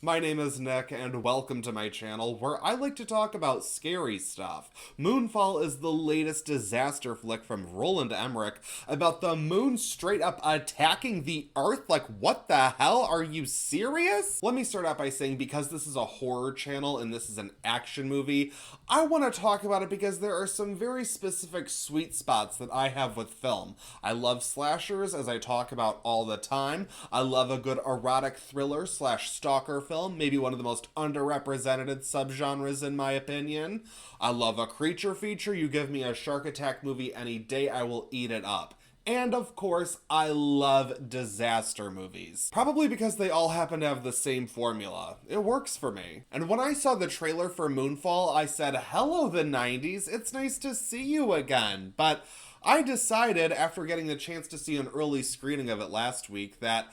My name is Nick, and welcome to my channel, where I like to talk about scary stuff. Moonfall is the latest disaster flick from Roland Emmerich about the moon straight up attacking the Earth. Like, what the hell? Are you serious? Let me start out by saying, because this is a horror channel and this is an action movie, I want to talk about it because there are some very specific sweet spots that I have with film. I love slashers, as I talk about all the time. I love a good erotic thriller / stalker film, maybe one of the most underrepresented subgenres in my opinion. I love a creature feature. You give me a shark attack movie any day, I will eat it up. And of course, I love disaster movies. Probably because they all happen to have the same formula. It works for me. And when I saw the trailer for Moonfall, I said, hello the 90s, it's nice to see you again. But I decided, after getting the chance to see an early screening of it last week, that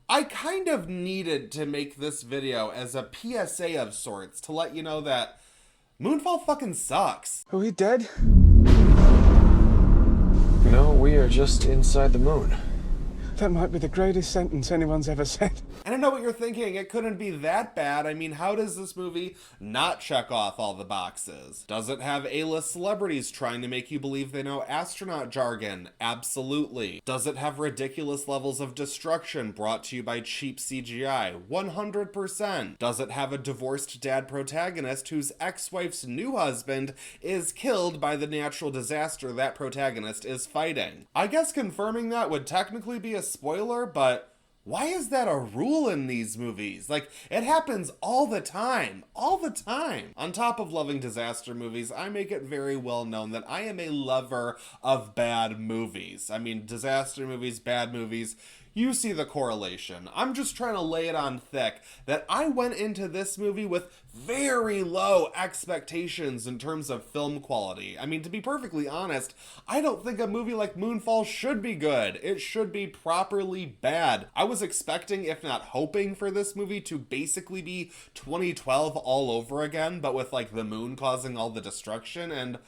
I kind of needed to make this video as a PSA of sorts to let you know that Moonfall fucking sucks. Are we dead? No, we are just inside the moon. That might be the greatest sentence anyone's ever said. And I know what you're thinking, it couldn't be that bad. I mean, how does this movie not check off all the boxes? Does it have A-list celebrities trying to make you believe they know astronaut jargon? Absolutely. Does it have ridiculous levels of destruction brought to you by cheap CGI? 100%. Does it have a divorced dad protagonist whose ex-wife's new husband is killed by the natural disaster that protagonist is fighting? I guess confirming that would technically be a spoiler, but why is that a rule in these movies? Like, it happens all the time. All the time. On top of loving disaster movies, I make it very well known that I am a lover of bad movies. I mean, disaster movies, bad movies, you see the correlation. I'm just trying to lay it on thick that I went into this movie with very low expectations in terms of film quality. I mean, to be perfectly honest, I don't think a movie like Moonfall should be good. It should be properly bad. I was expecting, if not hoping, for this movie to basically be 2012 all over again, but with like the moon causing all the destruction, and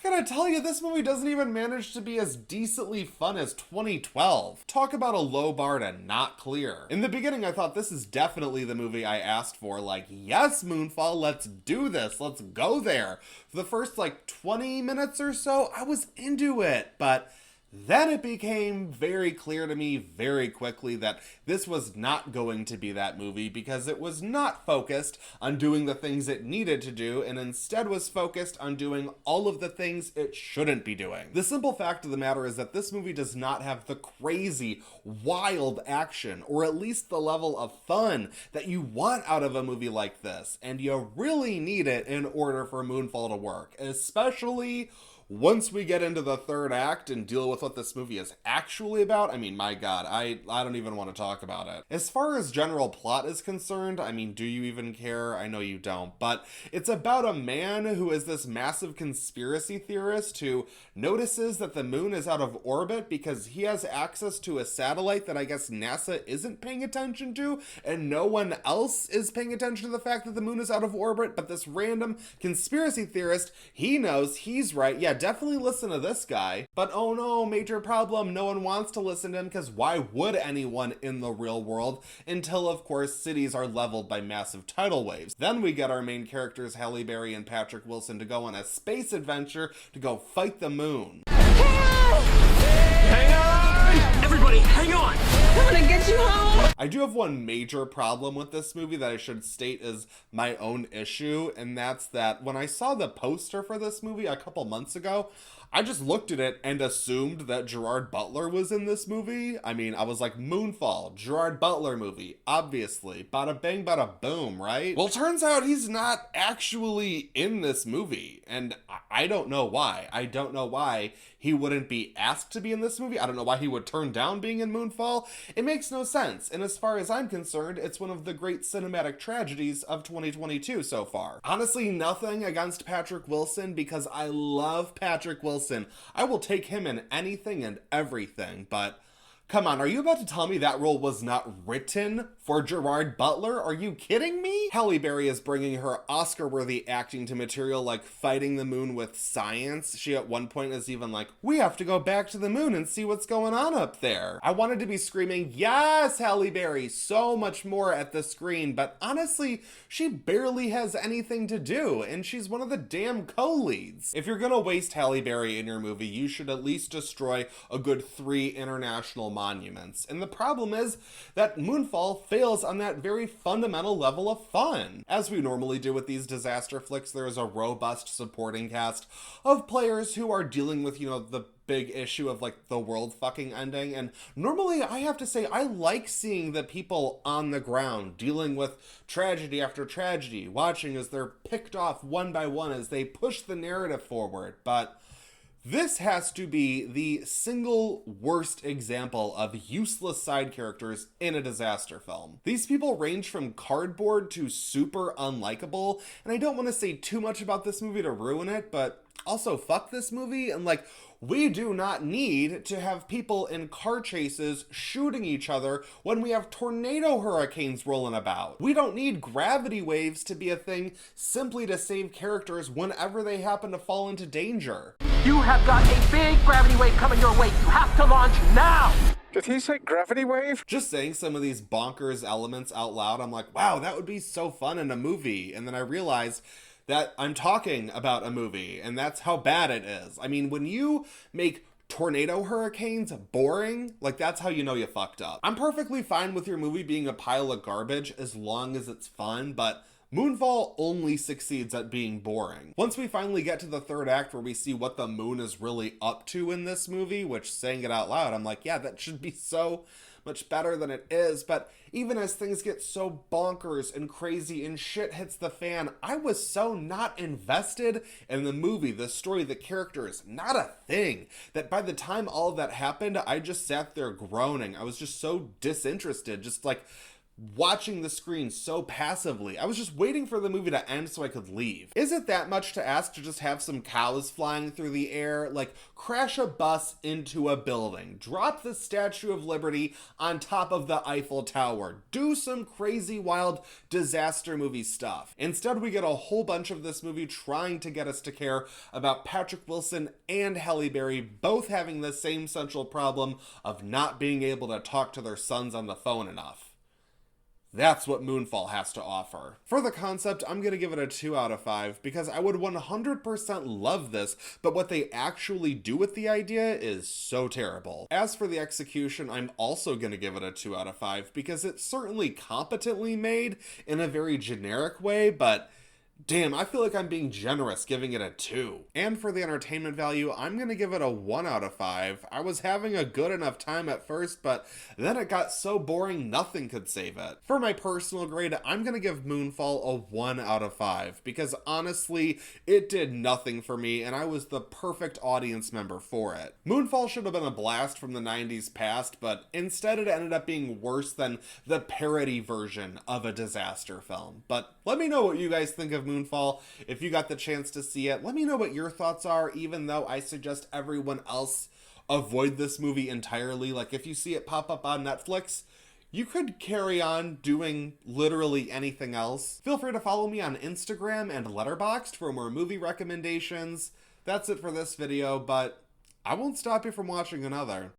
I gotta tell you, this movie doesn't even manage to be as decently fun as 2012. Talk about a low bar to not clear. In the beginning, I thought this is definitely the movie I asked for. Like, yes, Moonfall, let's do this. Let's go there. For the first, 20 minutes or so, I was into it. But then it became very clear to me very quickly that this was not going to be that movie because it was not focused on doing the things it needed to do and instead was focused on doing all of the things it shouldn't be doing. The simple fact of the matter is that this movie does not have the crazy, wild action, or at least the level of fun that you want out of a movie like this, and you really need it in order for Moonfall to work, especially once we get into the third act and deal with what this movie is actually about. I mean, my God, I don't even want to talk about it. As far as general plot is concerned, I mean, do you even care? I know you don't, but it's about a man who is this massive conspiracy theorist who notices that the moon is out of orbit because he has access to a satellite that I guess NASA isn't paying attention to, and no one else is paying attention to the fact that the moon is out of orbit, but this random conspiracy theorist, he knows he's right. Yeah, definitely listen to this guy. But oh no, major problem, no one wants to listen to him because why would anyone in the real world? Until, of course, cities are leveled by massive tidal waves. Then we get our main characters, Halle Berry and Patrick Wilson, to go on a space adventure to go fight the moon. Hang on! Everybody, hang on! I'm gonna get you home! I do have one major problem with this movie that I should state is my own issue, and that's that when I saw the poster for this movie a couple months ago, I just looked at it and assumed that Gerard Butler was in this movie. I mean, I was like, Moonfall, Gerard Butler movie, obviously. Bada bang, bada boom, right? Well, turns out he's not actually in this movie, and I don't know why. I don't know why he wouldn't be asked to be in this movie. I don't know why he would turn down being in Moonfall. It makes no sense, and as far as I'm concerned, it's one of the great cinematic tragedies of 2022 so far. Honestly, nothing against Patrick Wilson, because I love Patrick Wilson. I will take him in anything and everything, but Come on, are you about to tell me that role was not written for Gerard Butler? Are you kidding me? Halle Berry is bringing her Oscar-worthy acting to material like fighting the moon with science. She at one point is even like, we have to go back to the moon and see what's going on up there. I wanted to be screaming, yes, Halle Berry, so much more at the screen, but honestly, she barely has anything to do, and she's one of the damn co-leads. If you're gonna waste Halle Berry in your movie, you should at least destroy a good 3 international monuments. And the problem is that Moonfall fails on that very fundamental level of fun. As we normally do with these disaster flicks, there is a robust supporting cast of players who are dealing with, the big issue of like the world fucking ending. And normally I have to say I like seeing the people on the ground dealing with tragedy after tragedy, watching as they're picked off one by one as they push the narrative forward. But this has to be the single worst example of useless side characters in a disaster film. These people range from cardboard to super unlikable, and I don't want to say too much about this movie to ruin it, but also fuck this movie, and like, we do not need to have people in car chases shooting each other when we have tornado hurricanes rolling about. We don't need gravity waves to be a thing simply to save characters whenever they happen to fall into danger. You have got a big gravity wave coming your way. You have to launch now! Did he say gravity wave? Just saying some of these bonkers elements out loud, I'm like, wow, that would be so fun in a movie. And then I realized that I'm talking about a movie, and that's how bad it is. I mean, when you make tornado hurricanes boring, like, that's how you know you fucked up. I'm perfectly fine with your movie being a pile of garbage as long as it's fun, but Moonfall only succeeds at being boring. Once we finally get to the third act where we see what the moon is really up to in this movie, which, saying it out loud, I'm like, yeah, that should be so much better than it is. But even as things get so bonkers and crazy and shit hits the fan, I was so not invested in the movie, the story, the characters, not a thing, that by the time all of that happened, I just sat there groaning. I was just so disinterested, just like watching the screen so passively. I was just waiting for the movie to end so I could leave. Is it that much to ask to just have some cows flying through the air? Like, crash a bus into a building, drop the Statue of Liberty on top of the Eiffel Tower, do some crazy wild disaster movie stuff. Instead, we get a whole bunch of this movie trying to get us to care about Patrick Wilson and Halle Berry both having the same central problem of not being able to talk to their sons on the phone enough. That's what Moonfall has to offer. For the concept, I'm gonna give it a 2 out of 5 because I would 100% love this, but what they actually do with the idea is so terrible. As for the execution, I'm also gonna give it a 2 out of 5 because it's certainly competently made in a very generic way, but damn, I feel like I'm being generous giving it a 2. And for the entertainment value, I'm gonna give it a 1 out of 5. I was having a good enough time at first, but then it got so boring nothing could save it. For my personal grade, I'm gonna give Moonfall a 1 out of 5, because honestly, it did nothing for me, and I was the perfect audience member for it. Moonfall should have been a blast from the 90s past, but instead it ended up being worse than the parody version of a disaster film. But let me know what you guys think of Moonfall. If you got the chance to see it, let me know what your thoughts are, even though I suggest everyone else avoid this movie entirely. Like, if you see it pop up on Netflix, you could carry on doing literally anything else. Feel free to follow me on Instagram and Letterboxd for more movie recommendations. That's it for this video, but I won't stop you from watching another.